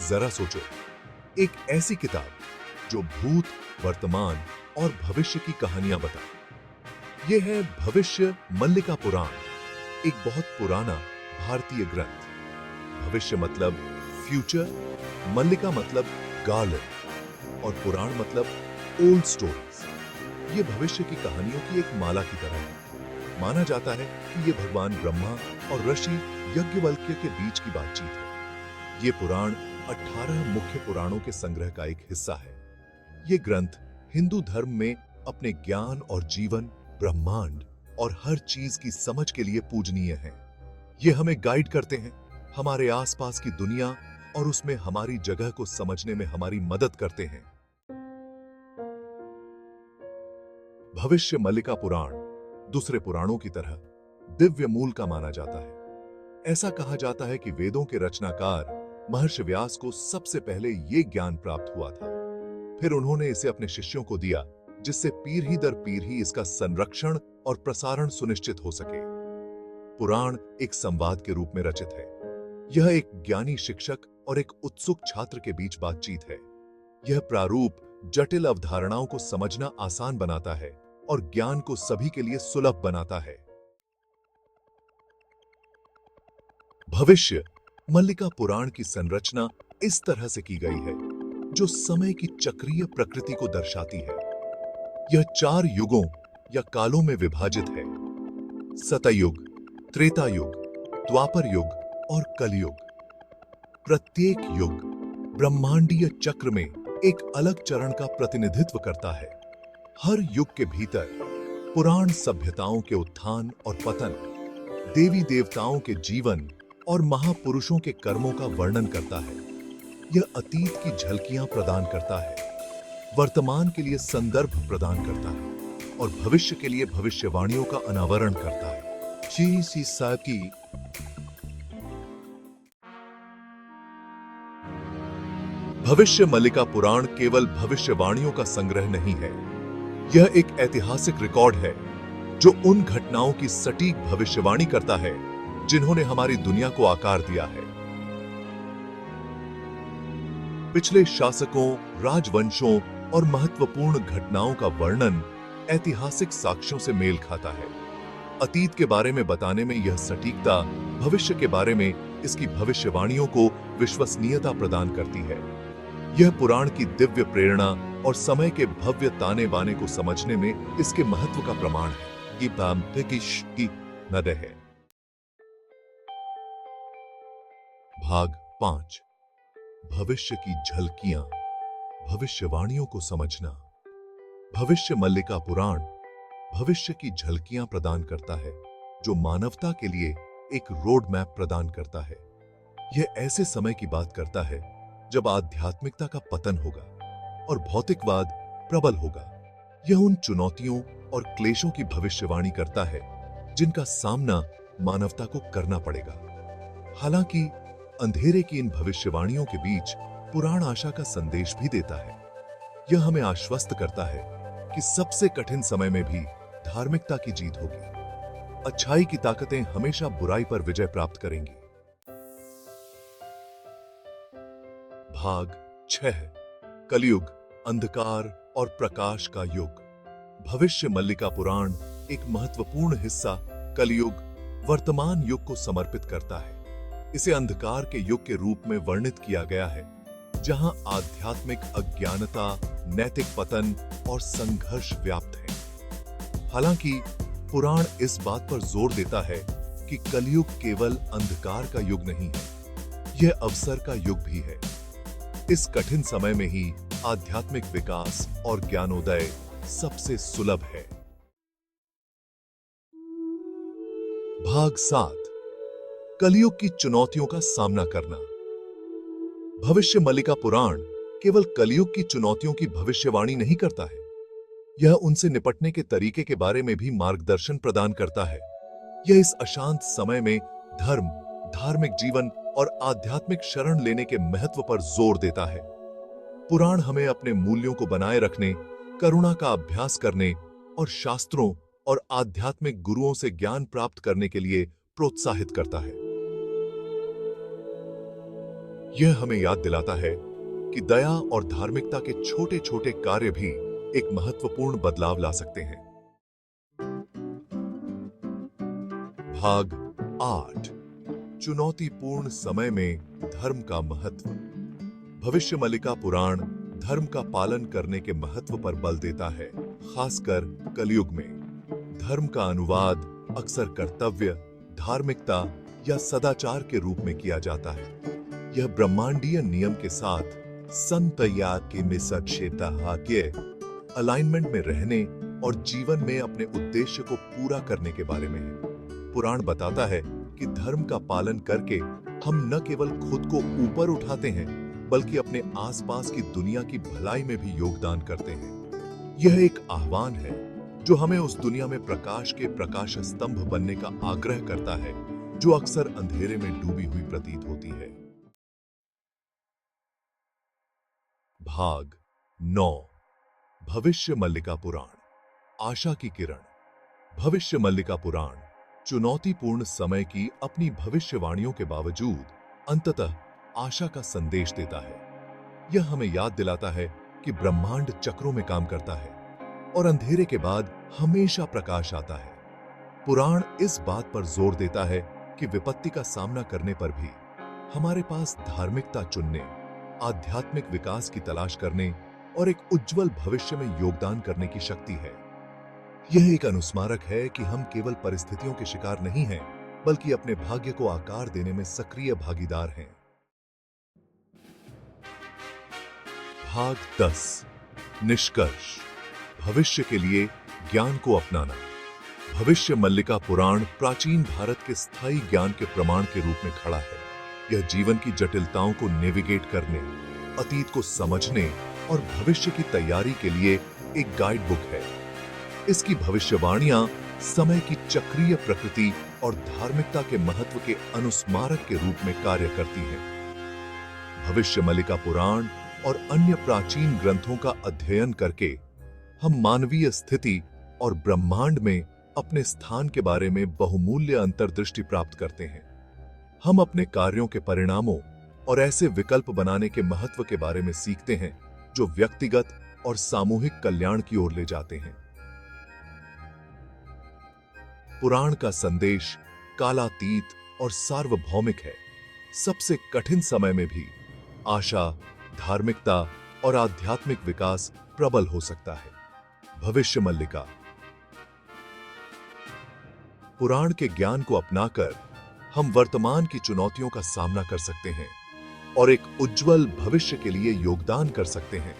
जरा सोचो, एक ऐसी किताब जो भूत, वर्तमान और भविष्य की कहानियां बताए। यह है भविष्य मल्लिका पुराण, एक बहुत पुराना भारतीय ग्रंथ। भविष्य मतलब फ्यूचर, मल्लिका मतलब गार्लैंड और पुराण मतलब ओल्ड स्टोरीज। ये भविष्य की कहानियों की एक माला की तरह है। माना जाता है कि ये भगवान ब्रह्मा और ऋषि यज्ञवल्क्य के बीच की बातचीत है। ये पुराण 18 मुख्य पुराणों के संग्रह का एक हिस्सा है। ये ग्रंथ हिंदू धर्म में अपने ज्ञान और जीवन, ब्रह्मांड और हर चीज की समझ के लिए पूजनीय हैं। ये हमें गाइड करते हैं, हमारे आसपास की दुनिया और उसमें हमारी जगह को समझने में हमारी मदद करते हैं। भविष्य मल्लिका पुराण दूसरे पुराणों की तरह दिव्य मूल का माना जाता है। ऐसा कहा जाता है कि वेदों के रचनाकार महर्षि व्यास को सबसे पहले ये ज्ञान प्राप्त हुआ था। फिर उन्होंने इसे अपने शिष्यों को दिया, जिससे पीढ़ी दर पीढ़ी इसका संरक्षण और प्रसारण सुनिश्चित हो सके। पुराण एक संवाद के रूप में रचित है। यह एक ज्ञानी शिक्षक और एक उत्सुक छात्र के बीच बातचीत है। यह प्रारूप जटिल अवधारणाओं को समझना आसान बनाता है और ज्ञान को सभी के लिए सुलभ बनाता है। भविष्य मल्लिका पुराण की संरचना इस तरह से की गई है जो समय की चक्रीय प्रकृति को दर्शाती है। यह 4 युगों या कालों में विभाजित है: सतयुग, त्रेता युग, द्वापर युग और कलयुग। प्रत्येक युग ब्रह्मांडीय चक्र में एक अलग चरण का प्रतिनिधित्व करता है। हर युग के भीतर पुराण सभ्यताओं के उत्थान और पतन, देवी देवताओं के जीवन और महापुरुषों के कर्मों का वर्णन करता है। यह अतीत की झलकियां प्रदान करता है, वर्तमान के लिए संदर्भ प्रदान करता है और भविष्य के लिए भविष्यवाणियों का अनावरण करता है। श्री सी साहब की भविष्य मल्लिका पुराण केवल भविष्यवाणियों का संग्रह नहीं है। यह एक ऐतिहासिक रिकॉर्ड है जो उन घटनाओं की सटीक भविष्यवाणी करता है जिन्होंने हमारी दुनिया को आकार दिया है। पिछले शासकों, राजवंशों और महत्वपूर्ण घटनाओं का वर्णन ऐतिहासिक साक्ष्यों से मेल खाता है। अतीत के बारे में बताने में यह सटीकता भविष्य के बारे में इसकी भविष्यवाणियों को विश्वसनीयता प्रदान करती है। यह पुराण की दिव्य प्रेरणा और समय के भव्य ताने बाने को समझने में इसके महत्व का प्रमाण है। ये की नद है। भाग 5, भविष्य की झलकियां, भविष्यवाणियों को समझना। भविष्य मल्लिका पुराण भविष्य की झलकियां प्रदान करता है जो मानवता के लिए एक रोड मैप प्रदान करता है। यह ऐसे समय की बात करता है जब आध्यात्मिकता का पतन होगा और भौतिकवाद प्रबल होगा। यह उन चुनौतियों और क्लेशों की भविष्यवाणी करता है जिनका सामना मानवता को करना पड़ेगा। हालांकि अंधेरे की इन भविष्यवाणियों के बीच पुराण आशा का संदेश भी देता है। यह हमें आश्वस्त करता है कि सबसे कठिन समय में भी धार्मिकता की जीत होगी। अच्छाई की ताकतें हमेशा बुराई पर विजय प्राप्त करेंगी। भाग 6, कलयुग, अंधकार और प्रकाश का युग। भविष्य मल्लिका पुराण एक महत्वपूर्ण हिस्सा कलयुग, वर्तमान युग को समर्पित करता है। इसे अंधकार के युग के रूप में वर्णित किया गया है, जहां आध्यात्मिक अज्ञानता, नैतिक पतन और संघर्ष व्याप्त है। हालांकि पुराण इस बात पर जोर देता है कि कलयुग केवल अंधकार का युग नहीं है, यह अवसर का युग भी है। इस कठिन समय में ही आध्यात्मिक विकास और ज्ञानोदय सबसे सुलभ है। भाग 7, कलयुग की चुनौतियों का सामना करना। भविष्य मल्लिका पुराण केवल कलयुग की चुनौतियों की भविष्यवाणी नहीं करता है, यह उनसे निपटने के तरीके के बारे में भी मार्गदर्शन प्रदान करता है। यह इस अशांत समय में धर्म, धार्मिक जीवन और आध्यात्मिक शरण लेने के महत्व पर जोर देता है। पुराण हमें अपने मूल्यों को बनाए रखने, करुणा का अभ्यास करने और शास्त्रों और आध्यात्मिक गुरुओं से ज्ञान प्राप्त करने के लिए प्रोत्साहित करता है। यह हमें याद दिलाता है कि दया और धार्मिकता के छोटे छोटे कार्य भी एक महत्वपूर्ण बदलाव ला सकते हैं। भाग 8 चुनौतीपूर्ण समय में धर्म का महत्व। भविष्य मल्लिका पुराण धर्म का पालन करने के महत्व पर बल देता है, खासकर कलयुग में। धर्म का अनुवाद अक्सर कर्तव्य, धार्मिकता या सदाचार के रूप में किया जाता है। यह ब्रह्मांडीय नियम के साथ संतया के अलाइनमेंट में रहने और जीवन में अपने उद्देश्य को पूरा करने के बारे में है। पुराण बताता है कि धर्म का पालन करके हम न केवल खुद को ऊपर उठाते हैं, बल्कि अपने आसपास की दुनिया की भलाई में भी योगदान करते हैं। यह एक आह्वान है जो हमें उस दुनिया में प्रकाश के प्रकाश स्तंभ बनने का आग्रह करता है, जो अक्सर अंधेरे में डूबी हुई प्रतीत होती है। भाग 9 भविष्य मल्लिका पुराण आशा की किरण। भविष्य मल्लिका पुराण चुनौतीपूर्ण समय की अपनी भविष्यवाणियों के बावजूद अंततः आशा का संदेश देता है। यह हमें याद दिलाता है कि ब्रह्मांड चक्रों में काम करता है और अंधेरे के बाद हमेशा प्रकाश आता है। पुराण इस बात पर जोर देता है कि विपत्ति का सामना करने पर भी हमारे पास धार्मिकता चुनने, आध्यात्मिक विकास की तलाश करने और एक उज्जवल भविष्य में योगदान करने की शक्ति है। यह एक अनुस्मारक है कि हम केवल परिस्थितियों के शिकार नहीं हैं, बल्कि अपने भाग्य को आकार देने में सक्रिय भागीदार हैं। भाग 10 निष्कर्ष। भविष्य के लिए ज्ञान को अपनाना। भविष्य मल्लिका पुराण प्राचीन भारत के स्थायी ज्ञान के प्रमाण के रूप में खड़ा है। यह जीवन की जटिलताओं को नेविगेट करने, अतीत को समझने और भविष्य की तैयारी के लिए एक गाइड बुक है। इसकी भविष्यवाणियां समय की चक्रीय प्रकृति और धार्मिकता के महत्व के अनुस्मारक के रूप में कार्य करती हैं। भविष्य मल्लिका पुराण और अन्य प्राचीन ग्रंथों का अध्ययन करके हम मानवीय स्थिति और ब्रह्मांड में अपने स्थान के बारे में बहुमूल्य अंतर्दृष्टि प्राप्त करते हैं। हम अपने कार्यों के परिणामों और ऐसे विकल्प बनाने के महत्व के बारे में सीखते हैं जो व्यक्तिगत और सामूहिक कल्याण की ओर ले जाते हैं। पुराण का संदेश कालातीत और सार्वभौमिक है। सबसे कठिन समय में भी आशा, धार्मिकता और आध्यात्मिक विकास प्रबल हो सकता है। भविष्य मल्लिका पुराण के ज्ञान को अपनाकर हम वर्तमान की चुनौतियों का सामना कर सकते हैं और एक उज्जवल भविष्य के लिए योगदान कर सकते हैं।